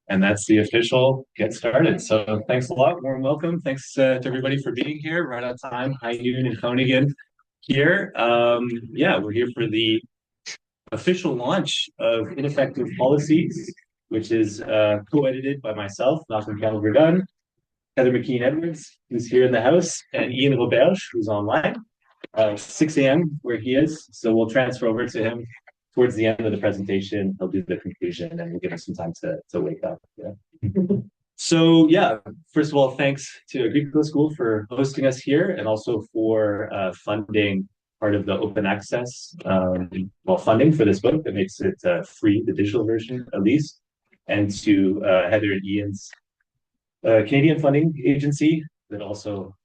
And that's the official get started. So thanks a lot, warm welcome. Thanks to everybody for being here. Right on time, high noon in Groningen here. Yeah, we're here for the official launch of Ineffective Policies, which is co-edited by myself, Malcolm Campbell-Verduyn, Heather McKeen-Edwards, who's here in the house, and Ian Roberge, who's online. 6 a.m. where he is. So we'll transfer over to him towards the end of the presentation. He'll do the conclusion and we'll give us some time to wake up. Yeah. So yeah, first of all, thanks to Agricola School for hosting us here and also for funding part of the open access funding for this book that makes it free, the digital version at least, and to Heather and Ian's Canadian funding agency that also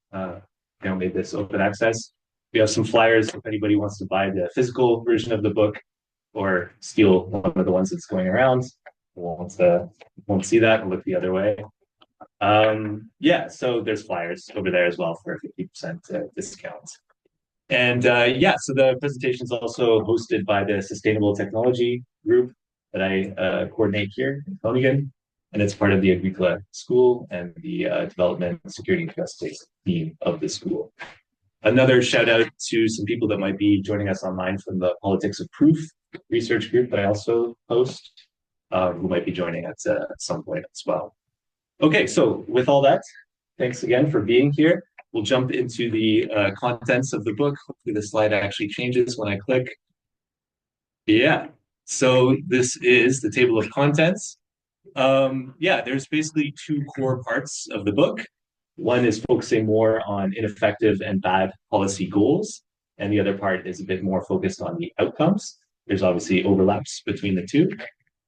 made this open access. We have some flyers if anybody wants to buy the physical version of the book or steal one of the ones that's going around. Won't see that and look the other way. Yeah, so there's flyers over there as well for a 50% discount. And yeah, so the presentation is also hosted by the Sustainable Technology Group that I coordinate here in Groningen. And it's part of the Agricola School and the Development, Security, and Justice team of the school. Another shout out to some people that might be joining us online from the Politics of Proof research group that I also host, who might be joining at some point as well. Okay, so with all that, thanks again for being here. We'll jump into the contents of the book. Hopefully the slide actually changes when I click. Yeah, so this is the table of contents. Yeah, there's basically two core parts of the book. One is focusing more on ineffective and bad policy goals, and the other part is a bit more focused on the outcomes. There's obviously overlaps between the two.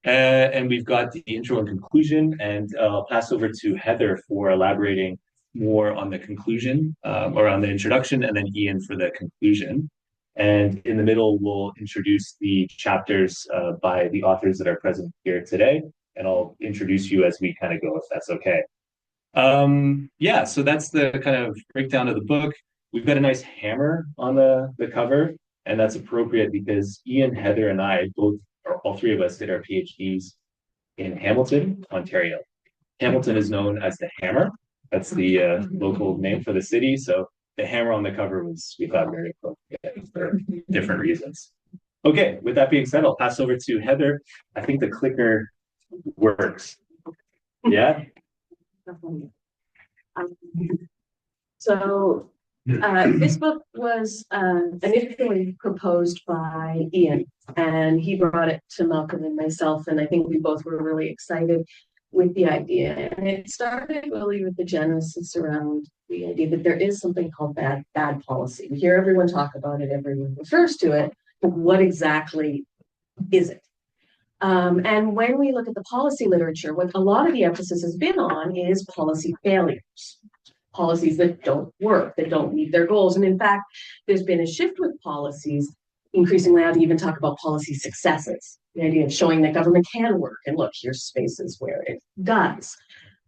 And we've got the intro and conclusion, and I'll pass over to Heather for elaborating more on the conclusion, or on the introduction, and then Ian for the conclusion. And in the middle, we'll introduce the chapters by the authors that are present here today, and I'll introduce you as we kind of go, if that's okay. Yeah, so that's the kind of breakdown of the book. We've got a nice hammer on the cover, and that's appropriate because Ian, Heather, and I both, or all three of us, did our PhDs in Hamilton, Ontario. Hamilton is known as the Hammer. That's the local name for the city. So the hammer on the cover was, we thought, very appropriate for different reasons. Okay, with that being said, I'll pass over to Heather. I think the clicker works. Yeah? So this book was initially proposed by Ian, and he brought it to Malcolm and myself, and I think we both were really excited with the idea. And it started really with the genesis around the idea that there is something called bad policy. We hear everyone talk about it, everyone refers to it, but what exactly is it? And when we look at the policy literature, what a lot of the emphasis has been on is policy failures, policies that don't work, that don't meet their goals. And in fact, there's been a shift with policies increasingly now to even talk about policy successes, the idea of showing that government can work. And look, here's spaces where it does.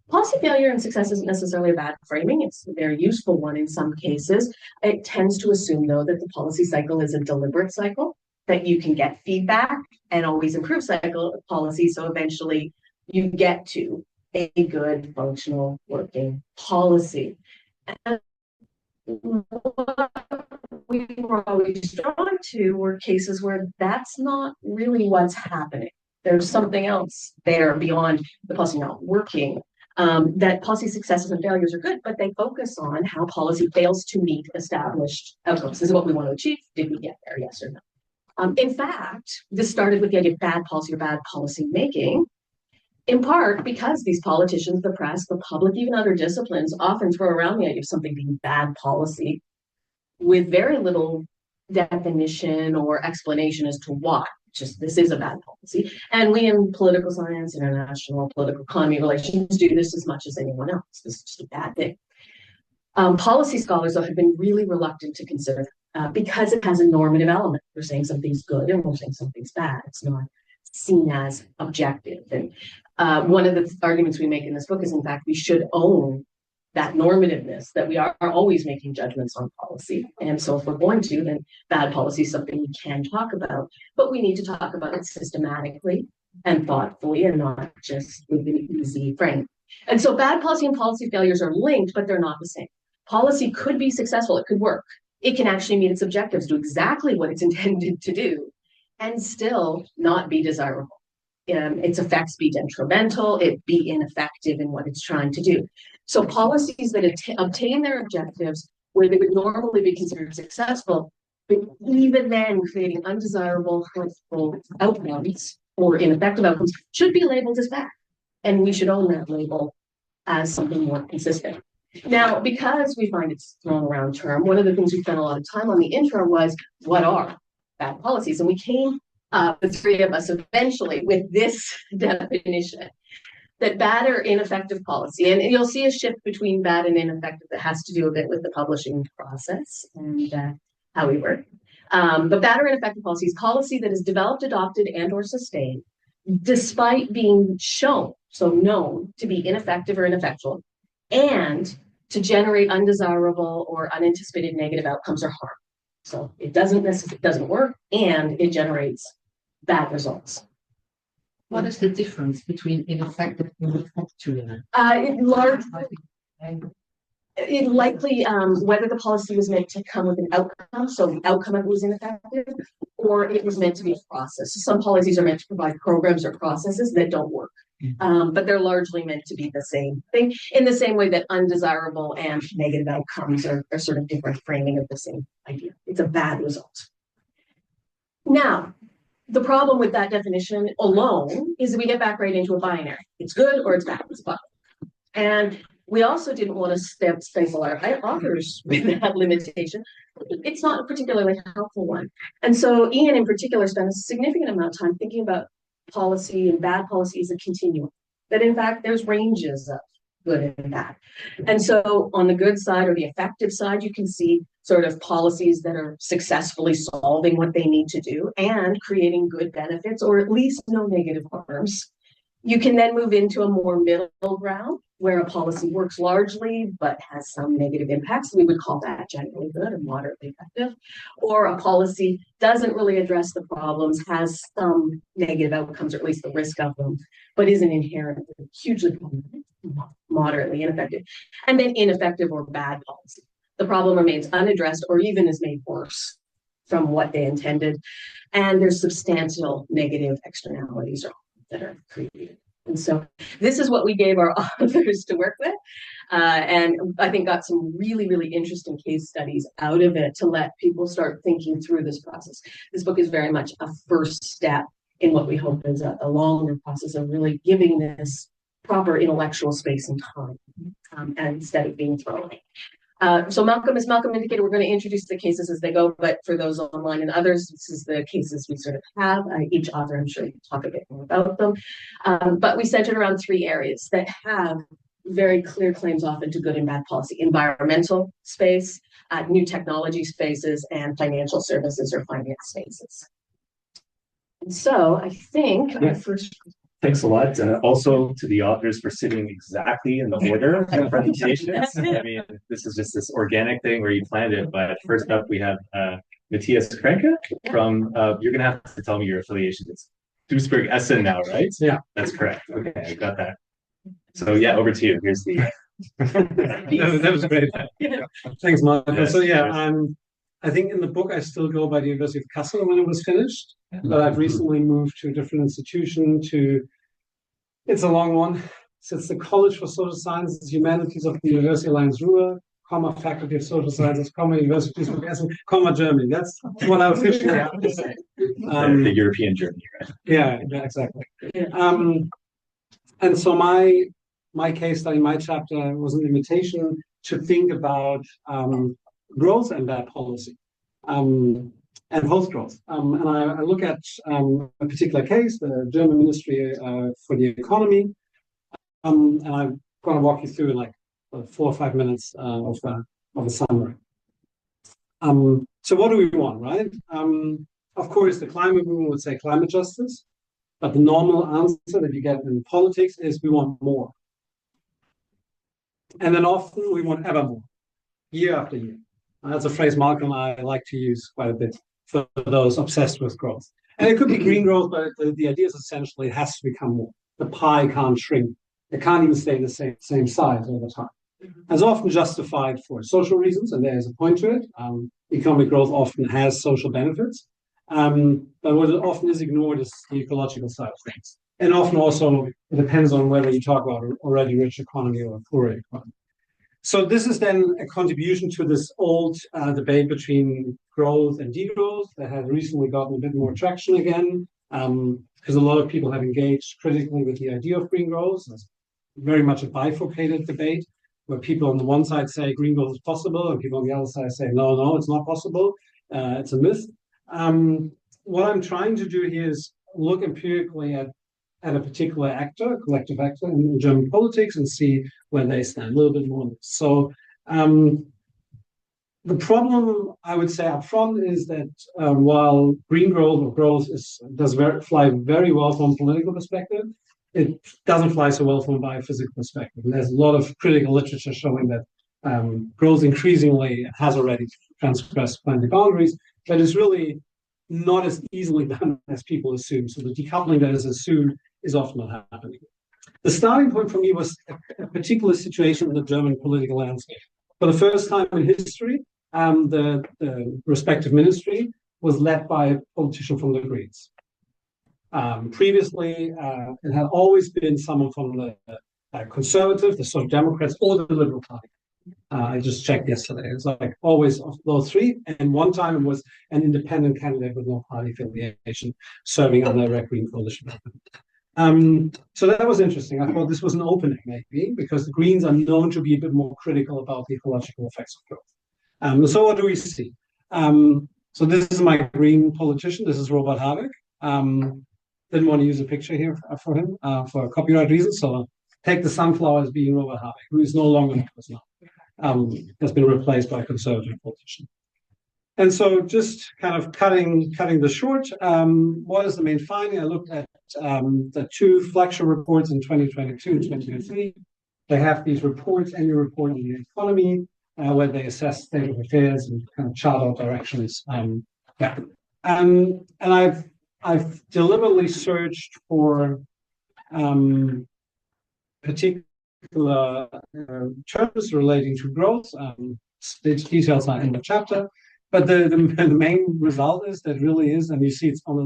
Policy failure and success isn't necessarily a bad framing. It's a very useful one in some cases. It tends to assume, though, that the policy cycle is a deliberate cycle, that you can get feedback and always improve cycle policy. So eventually you get to a good, functional, working policy. And what we were always drawn to were cases where that's not really what's happening. There's something else there beyond the policy not working. That policy successes and failures are good, but they focus on how policy fails to meet established outcomes. This is what we want to achieve. Did we get there? Yes or no? In fact, this started with the idea of bad policy or bad policy making, in part because these politicians, the press, the public, even other disciplines often throw around the idea of something being bad policy with very little definition or explanation as to why. Just this is a bad policy. And we in political science, international political economy relations do this as much as anyone else. This is just a bad thing. Policy scholars, though, have been really reluctant to consider because it has a normative element. We're saying something's good and we're saying something's bad. It's not seen as objective. And one of the arguments we make in this book is, in fact, we should own that normativeness, that we are always making judgments on policy. And so if we're going to, then bad policy is something we can talk about, but we need to talk about it systematically and thoughtfully and not just with an easy frame. And so bad policy and policy failures are linked, but they're not the same. Policy could be successful, it could work. It can actually meet its objectives, do exactly what it's intended to do, and still not be desirable. Its effects be detrimental, it be ineffective in what it's trying to do. So policies that obtain their objectives where they would normally be considered successful, but even then creating undesirable, hurtful outcomes or ineffective outcomes should be labeled as bad. And we should own that label as something more consistent. Now, because we find it's thrown around term, one of the things we spent a lot of time on the intro was, what are bad policies? And we came, the three of us, eventually with this definition, that bad or ineffective policy, and you'll see a shift between bad and ineffective that has to do a bit with the publishing process and how we work. But bad or ineffective policy is policy that is developed, adopted, and or sustained, despite being shown, so known, to be ineffective or ineffectual, and to generate undesirable or unanticipated negative outcomes or harm. So it doesn't work, and it generates bad results. What is the difference between ineffective and effectual? It likely, whether the policy was meant to come with an outcome, so the outcome was ineffective, or it was meant to be a process. Some policies are meant to provide programs or processes that don't work, but they're largely meant to be the same thing, in the same way that undesirable and negative outcomes are sort of different framing of the same idea. It's a bad result. Now, the problem with that definition alone is that we get back right into a binary. It's good or it's bad. It's bad. And we also didn't want to stifle our authors with that limitation. It's not a particularly helpful one. And so Ian in particular spent a significant amount of time thinking about policy and bad policy as a continuum. That in fact, there's ranges of good and bad. And so on the good side or the effective side, you can see sort of policies that are successfully solving what they need to do and creating good benefits or at least no negative harms. You can then move into a more middle ground where a policy works largely but has some negative impacts. We would call that generally good or moderately effective. Or a policy doesn't really address the problems, has some negative outcomes or at least the risk of them, but isn't inherently hugely moderately ineffective. And then ineffective or bad policy. The problem remains unaddressed or even is made worse from what they intended. And there's substantial negative externalities that are created. And so this is what we gave our authors to work with. And I think got some really, really interesting case studies out of it to let people start thinking through this process. This book is very much a first step in what we hope is a longer process of really giving this proper intellectual space and time and instead of being thrown away. So as Malcolm indicated, we're going to introduce the cases as they go, but for those online and others, this is the cases we sort of have. Each author, I'm sure, will talk a bit more about them. But we centered around three areas that have very clear claims often to good and bad policy: environmental space, new technology spaces, and financial services or finance spaces. And so I think our first... Thanks a lot. Also to the authors for sitting exactly in the order of the presentations. I mean, this is just this organic thing where you planned it. But first up, we have Matthias Krenke from, you're going to have to tell me your affiliation. It's Duisburg Essen now, right? Yeah. That's correct. Okay, I got that. So yeah, over to you. Here's the... that was great. Thanks, Mark. Yes, so yeah, yes. I think in the book I still go by the University of Kassel when it was finished, but I've recently moved to a different institution it's a long one. So it's the College for Social Sciences, Humanities of the University Alliance Ruhr, Faculty of Social Sciences, University of Essen, Germany. That's what I officially have to say. The European Germany, right? Yeah, exactly. And so my case study, my chapter was an invitation to think about growth and bad policy. And host growth. And I look at a particular case, the German Ministry for the Economy, and I'm going to walk you through like 4 or 5 minutes of a summary. So what do we want, right? Of course, the climate movement would say climate justice, but the normal answer that you get in politics is we want more. And then often we want ever more, year after year. And that's a phrase Malcolm and I like to use quite a bit for those obsessed with growth. And it could be green growth, but the idea is essentially it has to become more. The pie can't shrink. It can't even stay the same size over time. It's often justified for social reasons, and there's a point to it. Economic growth often has social benefits, but what often is ignored is the ecological side of things. And often also it depends on whether you talk about an already rich economy or a poor economy. So this is then a contribution to this old debate between growth and degrowth that has recently gotten a bit more traction again, because a lot of people have engaged critically with the idea of green growth. It's very much a bifurcated debate, where people on the one side say green growth is possible, and people on the other side say, no, it's not possible. It's a myth. What I'm trying to do here is look empirically at a particular actor, a collective actor in German politics, and see where they stand a little bit more on this. So the problem, I would say up front, is that while green growth or growth does fly very well from a political perspective, it doesn't fly so well from a biophysical perspective. And there's a lot of critical literature showing that growth increasingly has already transgressed planetary boundaries, but it's really not as easily done as people assume. So the decoupling that is assumed is often not happening. The starting point for me was a particular situation in the German political landscape. For the first time in history, the respective ministry was led by a politician from the Greens. Previously, it had always been someone from the Conservative, the Social Democrats, or the Liberal Party. I just checked yesterday. It's like always of those three. And one time it was an independent candidate with no party affiliation serving on the Red Green coalition. So that was interesting. I thought this was an opening, maybe, because the Greens are known to be a bit more critical about the ecological effects of growth. So what do we see? So this is my Green politician. This is Robert Habeck. Didn't want to use a picture here for him for copyright reasons. So take the sunflower as being Robert Habeck, who is no longer with us now. Has been replaced by a conservative politician. And so just kind of cutting this short, what is the main finding? I looked at the two flagship reports in 2022 and 2023. They have these reports, annual report on the economy, where they assess state of affairs and kind of chart out directions. And I've deliberately searched for particular terms relating to growth. The details are in the chapter, but the main result is that really is, and you see it's on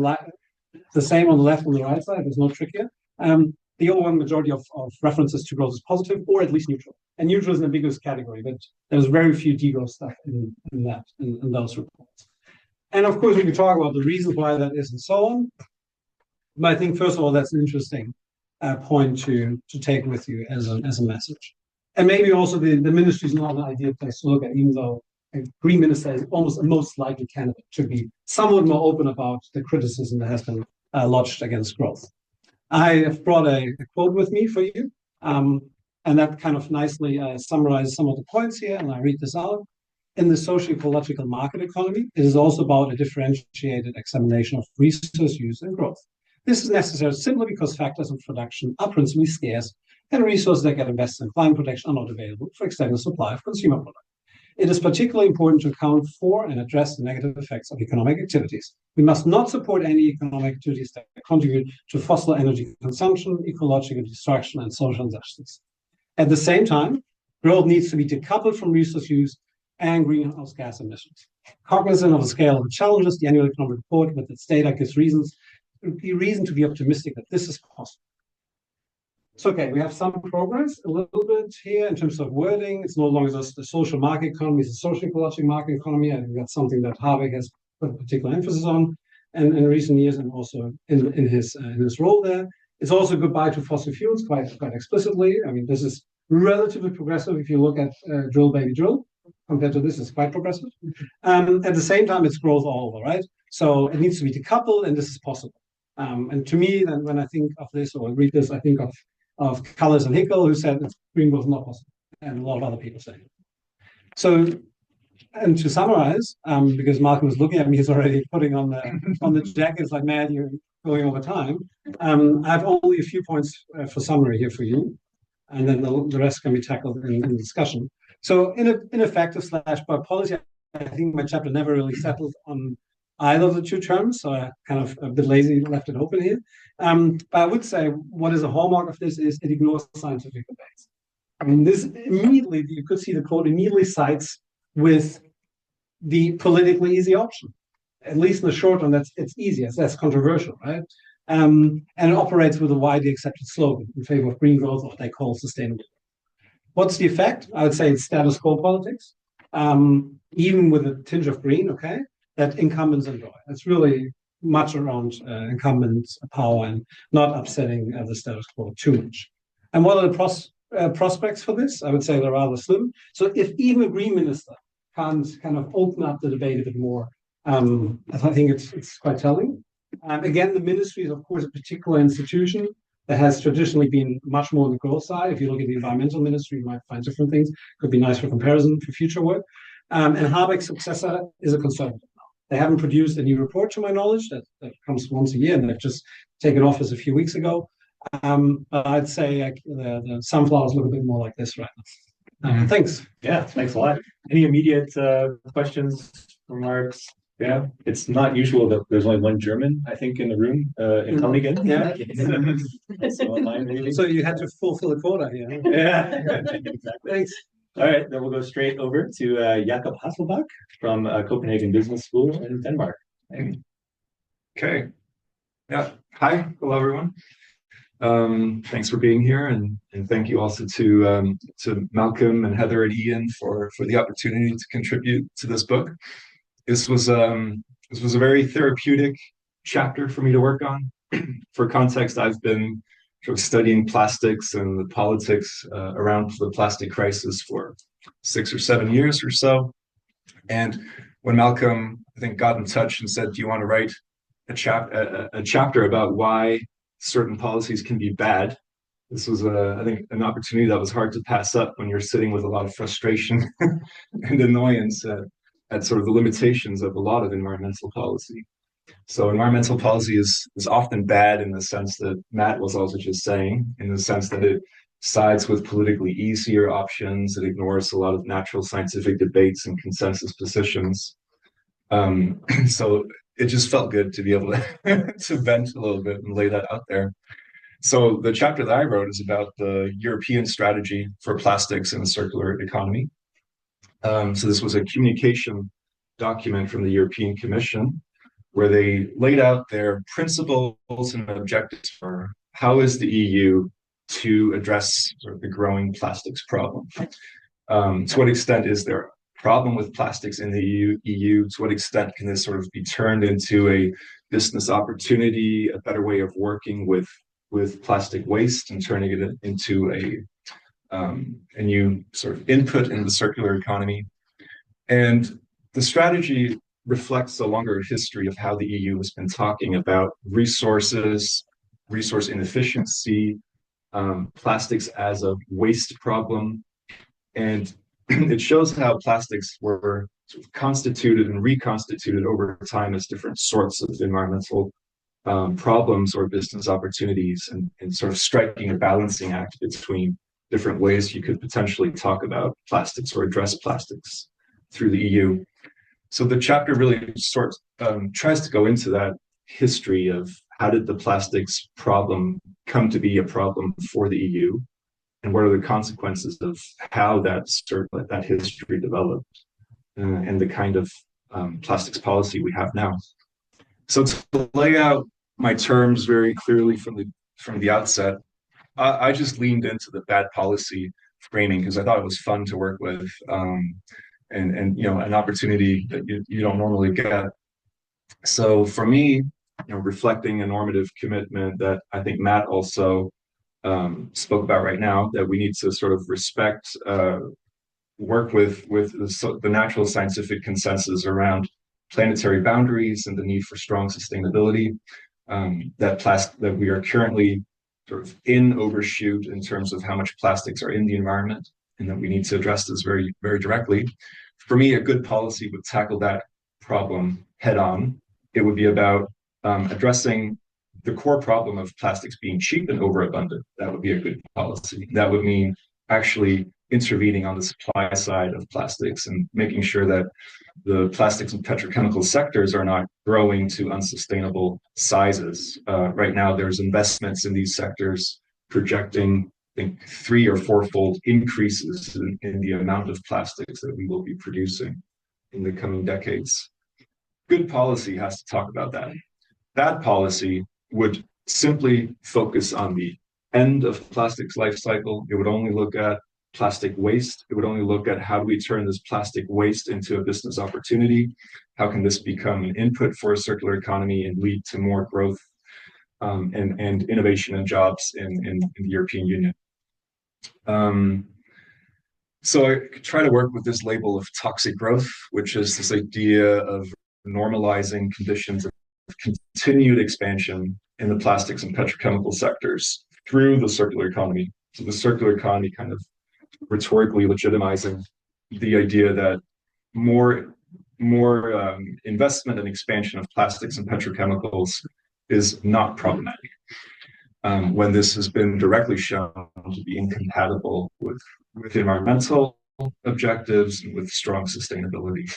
the same on the left and the right side. There's no trick here. The overwhelming majority of references to growth is positive or at least neutral. And neutral is an ambiguous category, but there's very few degrowth stuff in those reports. And of course, we can talk about the reasons why that is and so on. But I think, first of all, that's an interesting point to take with you as a message. And maybe also the ministry is not an ideal place to look at, even though a Green minister is almost the most likely candidate to be somewhat more open about the criticism that has been lodged against growth. I have brought a quote with me for you, and that kind of nicely summarizes some of the points here, and I read this out. In the socio-ecological market economy, it is also about a differentiated examination of resource use and growth. This is necessary simply because factors of production are principally scarce, and resources that get invested in climate protection are not available for extended supply of consumer products. It is particularly important to account for and address the negative effects of economic activities. We must not support any economic activities that contribute to fossil energy consumption, ecological destruction, and social injustice. At the same time, growth needs to be decoupled from resource use and greenhouse gas emissions. Cognizant of the scale of the challenges, the annual economic report with its data gives reason to be optimistic that this is possible. So, okay, we have some progress a little bit here in terms of wording. It's no longer just the social market economy, it's a social ecological market economy. I think that's something that Habeck has put particular emphasis on in recent years, and also in his role there. It's also goodbye to fossil fuels quite explicitly. I mean, this is relatively progressive if you look at drill, baby, drill. Compared to this, it's quite progressive. At the same time, it's growth all over, right? So it needs to be decoupled, and this is possible. And to me, then when I think of this or read this, I think of Cullis and Hickel, who said that green growth is not possible, and a lot of other people say it. So, and to summarize, because Malcolm is looking at me, he's already putting on the jacket. It's like, man, you're going over time. I have only a few points for summary here for you. and then the rest can be tackled in discussion. So ineffective / bad policy, I think my chapter never really settled on either of the two terms, so I kind of a bit lazy left it open here. But I would say what is a hallmark of this is it ignores scientific debates. I mean, this immediately, you could see the quote, immediately sides with the politically easy option. At least in the short run, it's easier, it's less controversial, right? And it operates with a widely accepted slogan in favor of green growth, what they call sustainable. What's the effect? I would say it's status quo politics, even with a tinge of green, okay, that incumbents enjoy. It's really much around incumbent power and not upsetting the status quo too much. And what are the prospects for this? I would say they're rather slim. So if even a green minister can't kind of open up the debate a bit more, I think it's quite telling. Again, the ministry is, of course, a particular institution that has traditionally been much more on the growth side. If you look at the environmental ministry, you might find different things. Could be nice for comparison for future work. And Habeck's successor is a conservative now. They haven't produced a new report, to my knowledge, that comes once a year, and they've just taken office a few weeks ago. But I'd say the sunflowers look a bit more like this right now. Thanks. Yeah, thanks a lot. Any immediate questions, remarks? Yeah, it's not usual that there's only one German, I think, in the room in Groningen. Yeah. So, So you had to fulfill a quota here. yeah, exactly. Thanks. All right, then we'll go straight over to Jakob Hasselbach from Copenhagen Business School in Denmark. Okay. Yeah. Hi. Hello, everyone. Thanks for being here, and thank you also to Malcolm and Heather and Ian for the opportunity to contribute to this book. This was a very therapeutic chapter for me to work on. For context, I've been sort of studying plastics and the politics around the plastic crisis for 6 or 7 years or so. And when Malcolm, I think, got in touch and said, "Do you want to write a chapter about why certain policies can be bad?" This was, I think, an opportunity that was hard to pass up when you're sitting with a lot of frustration and annoyance at sort of the limitations of a lot of environmental policy. So environmental policy is often bad in the sense that Matt was also just saying, in the sense that it sides with politically easier options, it ignores a lot of natural scientific debates and consensus positions. So it just felt good to be able to vent a little bit and lay that out there. So the chapter that I wrote is about the European strategy for plastics in the circular economy. So this was a communication document from the European Commission where they laid out their principles and objectives for how is the EU to address sort of the growing plastics problem. To what extent is there a problem with plastics in the EU? To what extent can this sort of be turned into a business opportunity, a better way of working with plastic waste and turning it into a new sort of input in the circular economy? And the strategy reflects a longer history of how the EU has been talking about resources, resource inefficiency, plastics as a waste problem. And it shows how plastics were sort of constituted and reconstituted over time as different sorts of environmental problems or business opportunities, and sort of striking a balancing act between different ways you could potentially talk about plastics or address plastics through the EU. So the chapter really sort of tries to go into that history of how did the plastics problem come to be a problem for the EU, and what are the consequences of how that history developed, and the kind of plastics policy we have now. So to lay out my terms very clearly from the outset, I just leaned into the bad policy framing because I thought it was fun to work with, and you know, an opportunity that you don't normally get. So for me, you know, reflecting a normative commitment that I think Matt also spoke about right now, that we need to sort of respect, work with the natural scientific consensus around planetary boundaries and the need for strong sustainability, that we are currently sort of in overshoot in terms of how much plastics are in the environment, and that we need to address this very, very directly. For me, a good policy would tackle that problem head on. It would be about addressing the core problem of plastics being cheap and overabundant. That would be a good policy. That would mean actually intervening on the supply side of plastics and making sure that the plastics and petrochemical sectors are not growing to unsustainable sizes. Right now, there's investments in these sectors projecting, I think, 3 or 4-fold increases in the amount of plastics that we will be producing in the coming decades. Good policy has to talk about that. Bad policy would simply focus on the end of plastics life cycle. It would only look at plastic waste. It would only look at how do we turn this plastic waste into a business opportunity? How can this become an input for a circular economy and lead to more growth and innovation and jobs in the European Union? So I try to work with this label of toxic growth, which is this idea of normalizing conditions of continued expansion in the plastics and petrochemical sectors through the circular economy. So the circular economy kind of rhetorically legitimizing the idea that more investment and expansion of plastics and petrochemicals is not problematic, when this has been directly shown to be incompatible with environmental objectives and with strong sustainability.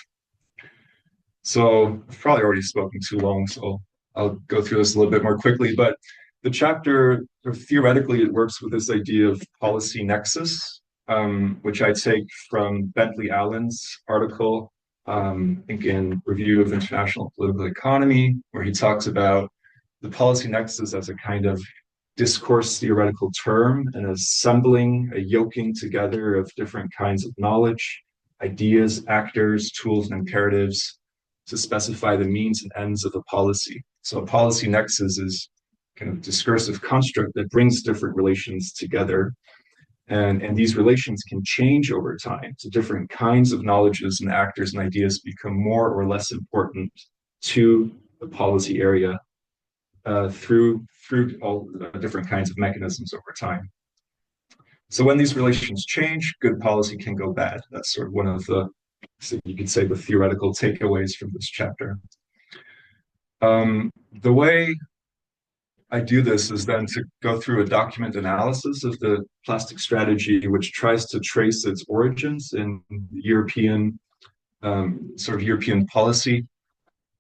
So I've probably already spoken too long, so I'll go through this a little bit more quickly, but the chapter, or theoretically, it works with this idea of policy nexus, which I take from Bentley Allen's article, I think in Review of International Political Economy, where he talks about the policy nexus as a kind of discourse theoretical term, and assembling, a yoking together of different kinds of knowledge, ideas, actors, tools, and imperatives to specify the means and ends of a policy. So a policy nexus is kind of discursive construct that brings different relations together. And these relations can change over time. So different kinds of knowledges and actors and ideas become more or less important to the policy area through all different kinds of mechanisms over time. So when these relations change, good policy can go bad. That's sort of one of the, so you could say, the theoretical takeaways from this chapter. The way I do this is then to go through a document analysis of the plastic strategy, which tries to trace its origins in European, sort of European policy.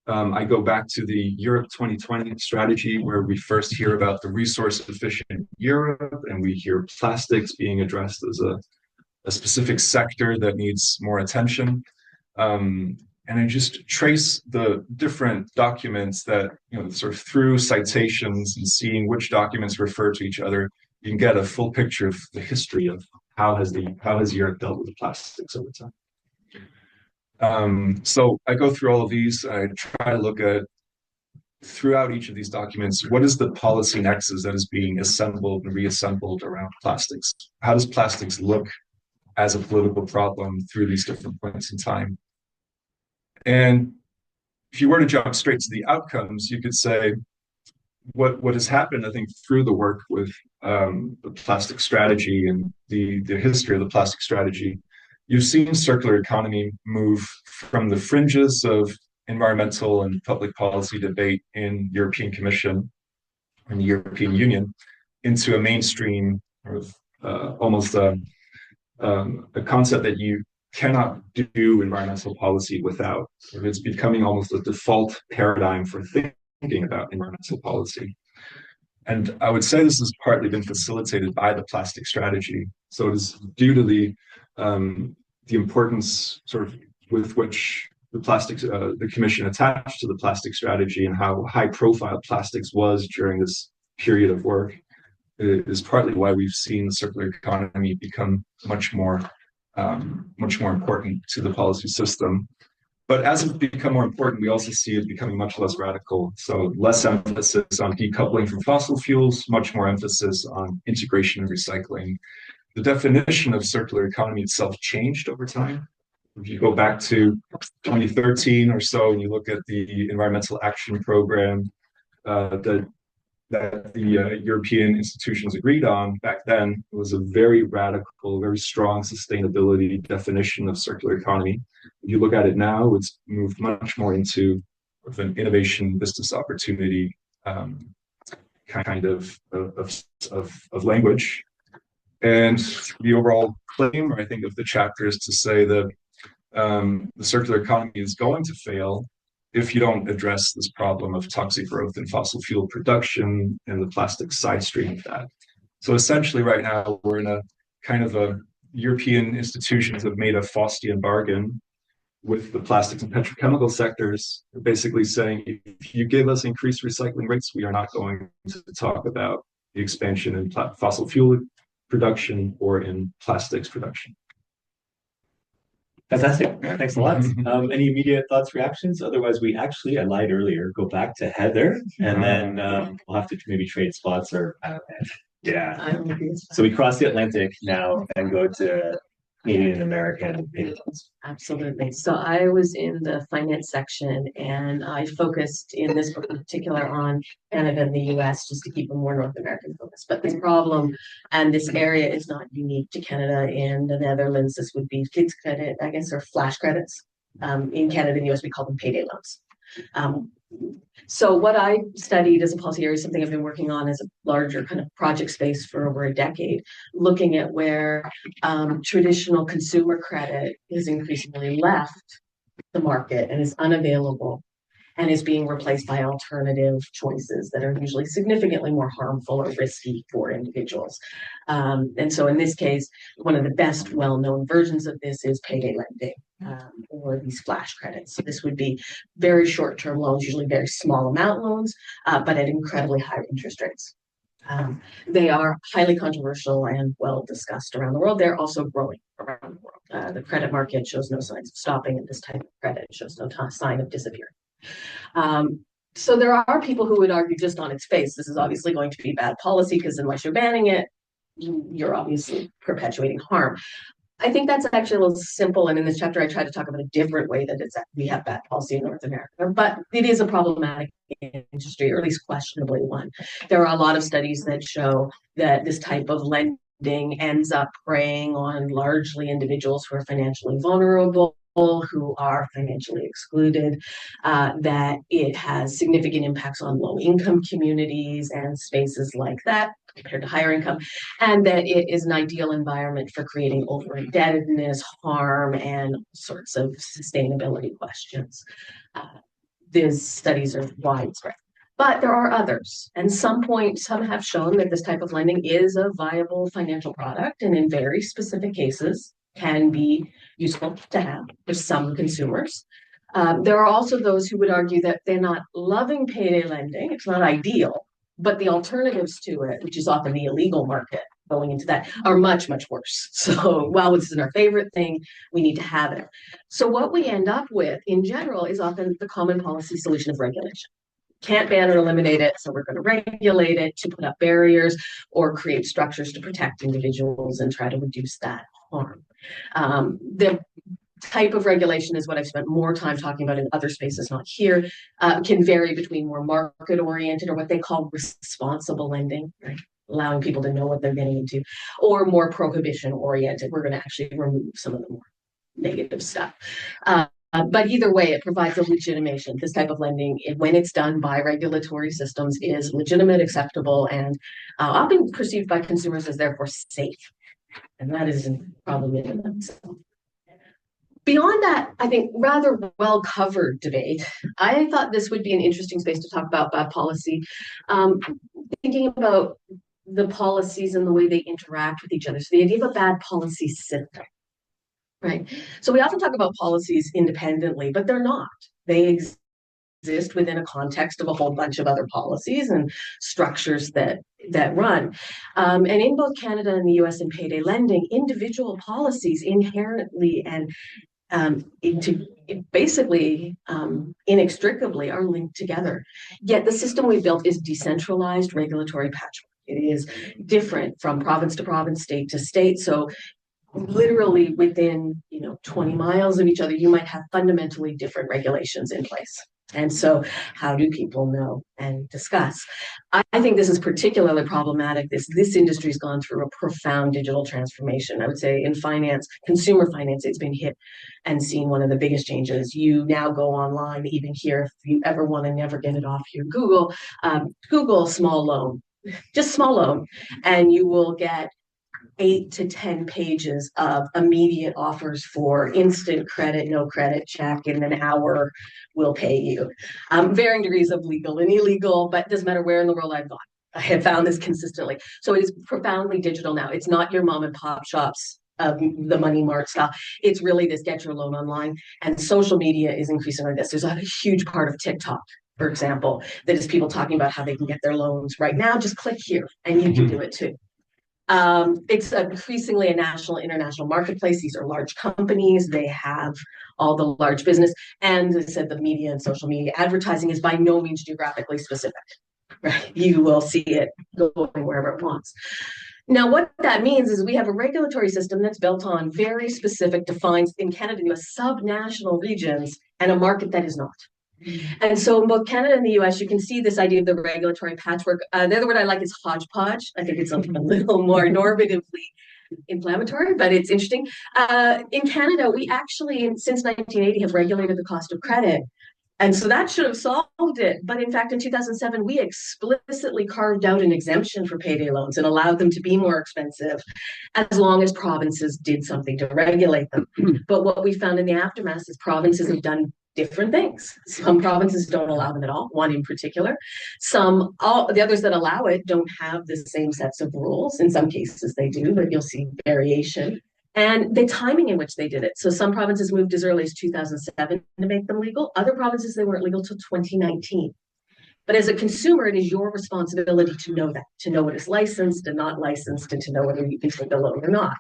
I go back to the Europe 2020 strategy, where we first hear about the resource efficient Europe, and we hear plastics being addressed as a specific sector that needs more attention. And I just trace the different documents that, sort of through citations and seeing which documents refer to each other, you can get a full picture of the history of how has Europe dealt with the plastics over time. So I go through all of these. I try to look at, throughout each of these documents, what is the policy nexus that is being assembled and reassembled around plastics? How does plastics look as a political problem through these different points in time? And if you were to jump straight to the outcomes, you could say what has happened, I think, through the work with the plastic strategy and the history of the plastic strategy. You've seen circular economy move from the fringes of environmental and public policy debate in European Commission and the European Union into a mainstream, almost a concept that you cannot do environmental policy without. It's becoming almost a default paradigm for thinking about environmental policy. And I would say this has partly been facilitated by the plastic strategy. So it is due to the importance sort of with which the Commission attached to the plastic strategy, and how high profile plastics was during this period of work, is partly why we've seen the circular economy become much more important to the policy system. But as it's become more important, we also see it becoming much less radical. So less emphasis on decoupling from fossil fuels, much more emphasis on integration and recycling. The definition of circular economy itself changed over time. If you go back to 2013 or so, and you look at the Environmental Action Program that the European institutions agreed on back then, it was a very radical, very strong sustainability definition of circular economy. If you look at it now, it's moved much more into an innovation business opportunity kind of language. And the overall claim, I think, of the chapter is to say that the circular economy is going to fail if you don't address this problem of toxic growth in fossil fuel production and the plastic side stream of that. So essentially right now we're in a kind of a European institutions have made a Faustian bargain with the plastics and petrochemical sectors, basically saying, if you give us increased recycling rates, we are not going to talk about the expansion in fossil fuel production or in plastics production. Fantastic. Thanks a lot. Any immediate thoughts, reactions? Otherwise, I lied earlier, go back to Heather, and then we'll have to maybe trade spots or yeah. So we cross the Atlantic now and go to Canadian American. Absolutely. So I was in the finance section, and I focused in this book in particular on Canada and the US, just to keep a more North American focus. But this problem and this area is not unique to Canada and the Netherlands. This would be fleets credit, I guess, or flash credits. In Canada and the US, we call them payday loans. So what I studied as a policy area is something I've been working on as a larger kind of project space for over a decade, looking at where traditional consumer credit is increasingly left the market and is unavailable and is being replaced by alternative choices that are usually significantly more harmful or risky for individuals. And so in this case, one of the best well-known versions of this is payday lending. Or these flash credits. So this would be very short-term loans, usually very small amount loans, but at incredibly high interest rates. They are highly controversial and well discussed around the world. They're also growing around the world. The credit market shows no signs of stopping, and this type of credit shows no sign of disappearing. So there are people who would argue just on its face, this is obviously going to be bad policy because unless you're banning it, you're obviously perpetuating harm. I think that's actually a little simple, and in this chapter I try to talk about a different way that we have bad policy in North America, but it is a problematic industry, or at least questionably one. There are a lot of studies that show that this type of lending ends up preying on largely individuals who are financially vulnerable, who are financially excluded, that it has significant impacts on low-income communities and spaces like that compared to higher income, and that it is an ideal environment for creating over-indebtedness, harm, and sorts of sustainability questions. These studies are widespread. But there are others, and some have shown that this type of lending is a viable financial product, and in very specific cases can be useful to have for some consumers. There are also those who would argue that they're not loving payday lending, it's not ideal, but the alternatives to it, which is often the illegal market going into that, are much, much worse. So while this isn't our favorite thing, we need to have it. So what we end up with in general is often the common policy solution of regulation. Can't ban or eliminate it, so we're going to regulate it to put up barriers or create structures to protect individuals and try to reduce that harm. The type of regulation is what I've spent more time talking about in other spaces, not here, can vary between more market-oriented or what they call responsible lending, right? Allowing people to know what they're getting into, or more prohibition-oriented. We're going to actually remove some of the more negative stuff. But either way, it provides a legitimation. This type of lending, when it's done by regulatory systems, is legitimate, acceptable, and often perceived by consumers as therefore safe. And that is a problem in itself. Beyond that, I think rather well-covered debate, I thought this would be an interesting space to talk about bad policy, thinking about the policies and the way they interact with each other. So the idea of a bad policy system, right? So we often talk about policies independently, but they're not. They exist within a context of a whole bunch of other policies and structures that run. And in both Canada and the US in payday lending, individual policies inherently and inextricably are linked together. Yet the system we've built is decentralized regulatory patchwork. It is different from province to province, state to state. So literally within 20 miles of each other, you might have fundamentally different regulations in place. And so how do people know and discuss? I think this is particularly problematic. This industry's gone through a profound digital transformation. I would say in finance, consumer finance, it's been hit and seen one of the biggest changes. You now go online, even here, if you ever want to never get it off your Google small loan, just small loan, and you will get 8 to 10 pages of immediate offers for instant credit, no credit check in an hour, will pay you. Varying degrees of legal and illegal, but it doesn't matter where in the world I've gone. I have found this consistently. So it is profoundly digital now. It's not your mom and pop shops of the money mart style. It's really this get your loan online, and social media is increasingly this. There's a huge part of TikTok, for example, that is people talking about how they can get their loans right now. Just click here and you can do it too. It's increasingly a national, international marketplace. These are large companies. They have all the large business. And as I said, the media and social media advertising is by no means geographically specific, right? You will see it going wherever it wants. Now, what that means is we have a regulatory system that's built on very specific, defines in Canada and US subnational regions and a market that is not. And so in both Canada and the US, you can see this idea of the regulatory patchwork. The other word I like is hodgepodge. I think it's a little more normatively inflammatory, but it's interesting. In Canada, we actually, since 1980, have regulated the cost of credit. And so that should have solved it. But in fact, in 2007, we explicitly carved out an exemption for payday loans and allowed them to be more expensive as long as provinces did something to regulate them. But what we found in the aftermath is provinces have done different things. Some provinces don't allow them at all, one in particular. The others that allow it don't have the same sets of rules. In some cases they do, but you'll see variation. And the timing in which they did it. So some provinces moved as early as 2007 to make them legal. Other provinces, they weren't legal till 2019. But as a consumer, it is your responsibility to know that, to know what is licensed and not licensed, and to know whether you can take a loan or not,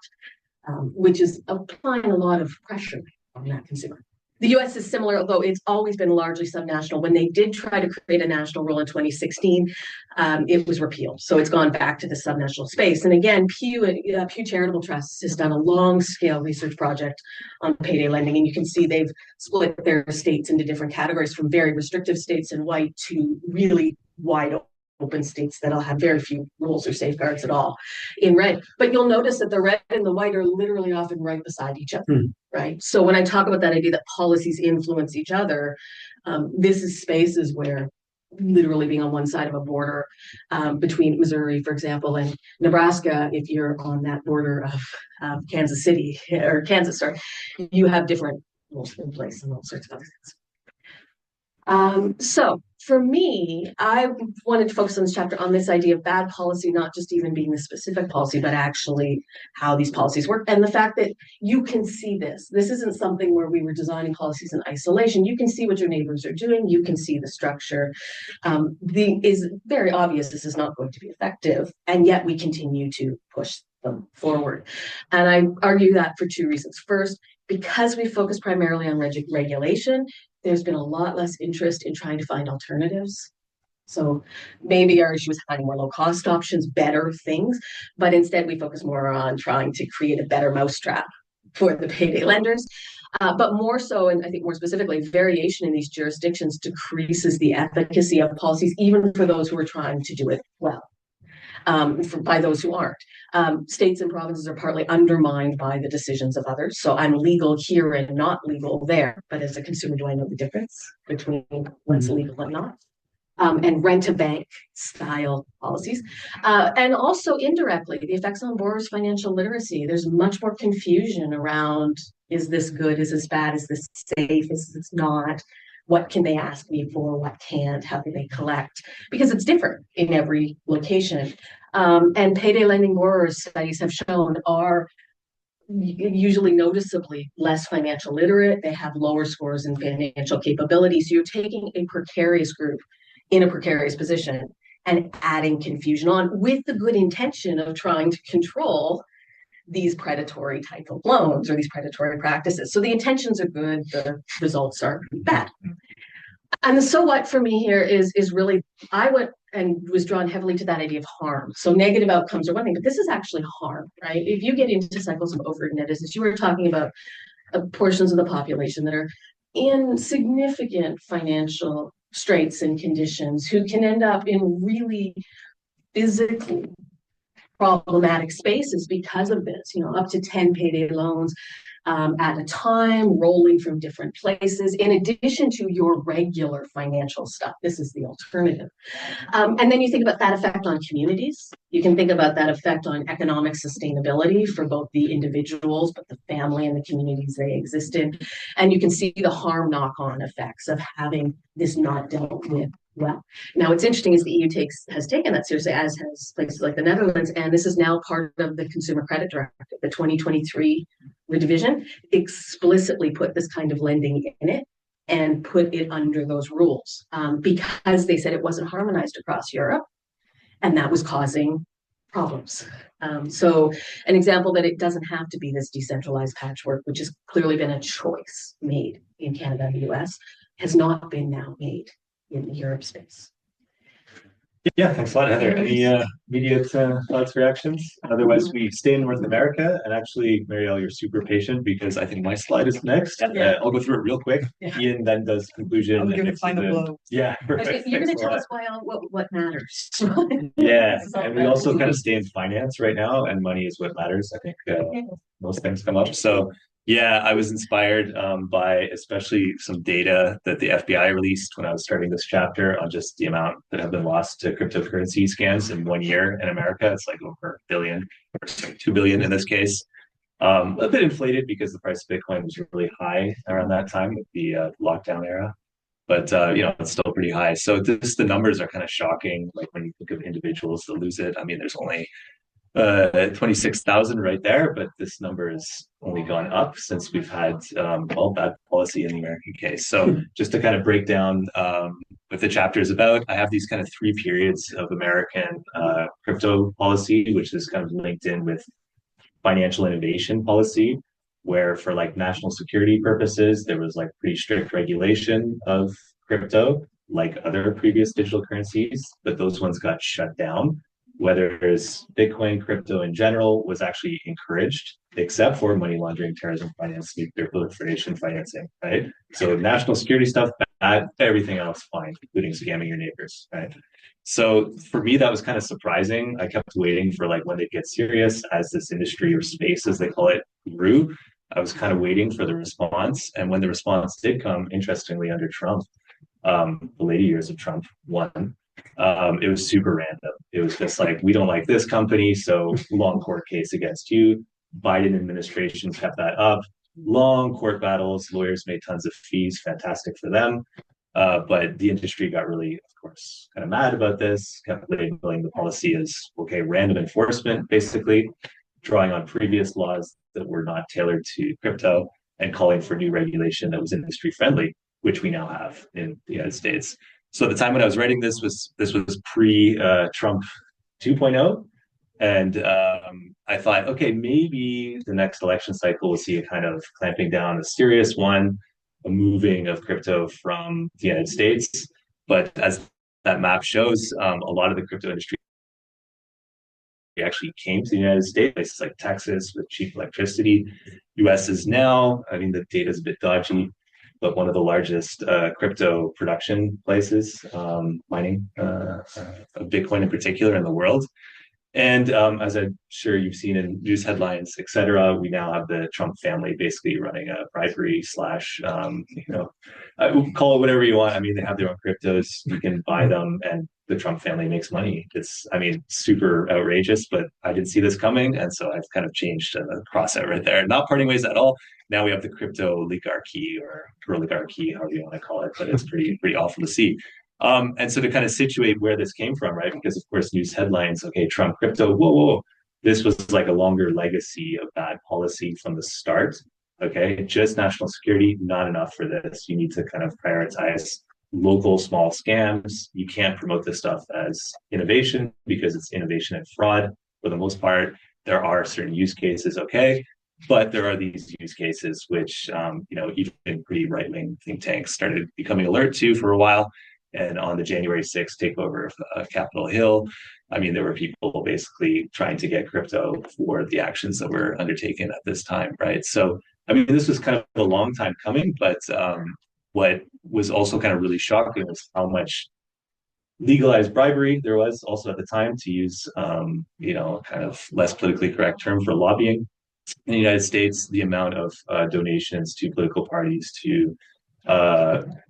which is applying a lot of pressure on that consumer. The US is similar, although it's always been largely subnational. When they did try to create a national rule in 2016, it was repealed. So it's gone back to the subnational space. And again, Pew Charitable Trust has done a long-scale research project on payday lending. And you can see they've split their states into different categories, from very restrictive states in white to really wide open states that'll have very few rules or safeguards at all in red. But you'll notice that the red and the white are literally often right beside each other, right? So when I talk about that idea that policies influence each other, this is spaces where literally being on one side of a border between Missouri, for example, and Nebraska, if you're on that border of Kansas City or Kansas, sorry, you have different rules in place and all sorts of other things. So for me, I wanted to focus on this chapter on this idea of bad policy, not just even being the specific policy, but actually how these policies work. And the fact that you can see this. This isn't something where we were designing policies in isolation. You can see what your neighbors are doing. You can see the structure. Is very obvious this is not going to be effective, and yet we continue to push them forward. And I argue that for two reasons. First, because we focus primarily on regulation, there's been a lot less interest in trying to find alternatives. So maybe our issue is finding more low-cost options, better things, but instead we focus more on trying to create a better mousetrap for the payday lenders. But more so, and I think more specifically, variation in these jurisdictions decreases the efficacy of policies, even for those who are trying to do it well. By those who aren't. States and provinces are partly undermined by the decisions of others. So I'm legal here and not legal there. But as a consumer, do I know the difference between what's legal and not? And rent-to-bank style policies. And also indirectly, the effects on borrowers' financial literacy. There's much more confusion around, is this good? Is this bad? Is this safe? Is this not? What can they ask me for? What can't? How do they collect? Because it's different in every location. And payday lending borrowers, studies have shown, are usually noticeably less financial literate. They have lower scores in financial capabilities. So you're taking a precarious group in a precarious position and adding confusion on, with the good intention of trying to control these predatory type of loans or these predatory practices. So the intentions are good, the results are bad. And the so what for me here is really, I went and was drawn heavily to that idea of harm. So negative outcomes are one thing, but this is actually harm, right? If you get into cycles of over indebtedness, you were talking about portions of the population that are in significant financial straits and conditions, who can end up in really physically problematic spaces because of this, up to 10 payday loans at a time, rolling from different places, in addition to your regular financial stuff. This is the alternative. And then you think about that effect on communities. You can think about that effect on economic sustainability for both the individuals, but the family and the communities they exist in. And you can see the harm knock-on effects of having this not dealt with well. Now, what's interesting is the EU has taken that seriously, as has places like the Netherlands, and this is now part of the Consumer Credit Directive. The 2023 revision explicitly put this kind of lending in it and put it under those rules because they said it wasn't harmonized across Europe, and that was causing problems. So an example that it doesn't have to be this decentralized patchwork, which has clearly been a choice made in Canada and the US, has not been now made in the Europe space. Yeah, thanks a lot, Heather. Any immediate thoughts, reactions? Otherwise, we stay in North America. And actually, Marielle, you're super patient because I think my slide is next. Yeah. I'll go through it real quick. Yeah. Ian then does conclusion. I'll give a final blow. Yeah, You're going to tell us what matters. Yeah, and we also kind of stay in finance right now, and money is what matters. I think most things come up. So yeah, I was inspired by especially some data that the FBI released when I was starting this chapter on just the amount that have been lost to cryptocurrency scams in 1 year in America. It's like over a billion, or sorry, 2 billion in this case. A bit inflated because the price of Bitcoin was really high around that time with the lockdown era. But it's still pretty high. So just the numbers are kind of shocking. Like when you think of individuals that lose it, I mean, there's only 26,000 right there, but this number has only gone up since we've had bad policy in the American case. So just to kind of break down what the chapter is about, I have these kind of 3 periods of American crypto policy, which is kind of linked in with financial innovation policy, where for like national security purposes, there was like pretty strict regulation of crypto, like other previous digital currencies, but those ones got shut down. Whereas Bitcoin crypto in general was actually encouraged, except for money laundering, terrorism finance, nuclear proliferation financing, right? So national security stuff, bad, everything else fine, including scamming your neighbors, right? So for me, that was kind of surprising. I kept waiting for like when they get serious as this industry or space, as they call it, grew. I was kind of waiting for the response. And when the response did come, interestingly, under Trump, the later years of Trump, won. It was super random. It was just like, we don't like this company, so long court case against you. Biden administration kept that up. Long court battles, lawyers made tons of fees, fantastic for them. But the industry got really, of course, kind of mad about this, kept labeling the policy as, okay, random enforcement, basically, drawing on previous laws that were not tailored to crypto and calling for new regulation that was industry friendly, which we now have in the United States. So the time when I was writing this was pre-Trump 2.0. And I thought, okay, maybe the next election cycle will see a kind of clamping down, a serious one, a moving of crypto from the United States. But as that map shows, a lot of the crypto industry actually came to the United States, places like Texas with cheap electricity. US is now, I mean, the data is a bit dodgy, but one of the largest crypto production places, mining of Bitcoin in particular in the world. And as I'm sure you've seen in news headlines, et cetera, we now have the Trump family basically running a bribery slash, call it whatever you want. I mean, they have their own cryptos. You can buy them and the Trump family makes money. It's, I mean, super outrageous, but I didn't see this coming. And so I've kind of changed the cross out right there. Not parting ways at all. Now we have the crypto oligarchy or oligarchy, however you want to call it, but it's pretty awful to see. And so to kind of situate where this came from, right? Because of course, news headlines, okay, Trump crypto, whoa. This was like a longer legacy of bad policy from the start. Okay, just national security, not enough for this. You need to kind of prioritize local small scams. You can't promote this stuff as innovation because it's innovation and fraud for the most part. There are certain use cases, okay, but there are these use cases which, even pretty right-wing think tanks started becoming alert to for a while. And on the January 6th takeover of Capitol Hill, I mean, there were people basically trying to get crypto for the actions that were undertaken at this time, right? So I mean, this was kind of a long time coming, but what was also kind of really shocking was how much legalized bribery there was also at the time, to use kind of less politically correct term, for lobbying in the United States. The amount of donations to political parties to